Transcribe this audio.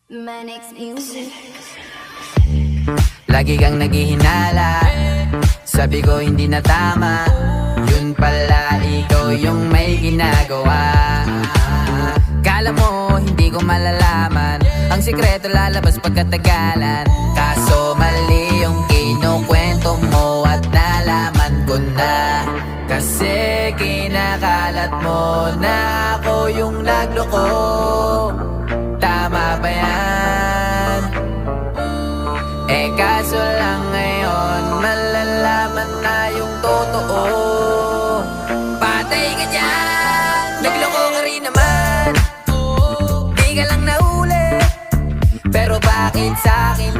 Manix Music. Lagi kang naghihinala, sabi ko hindi na tama. Yun pala ikaw yung may ginagawa. Kala mo hindi ko malalaman, ang sikreto lalabas pagkatagalan. Kaso mali yung kinukwento mo at nalaman ko na. Kasi kinakalat mo na ako yung nagloko. Tama ba yan? Eh kaso lang ngayon malalaman na yung totoo. Patay ka dyan, nagloko ka rin naman. Di ka lang nahuli, pero bakit sa'kin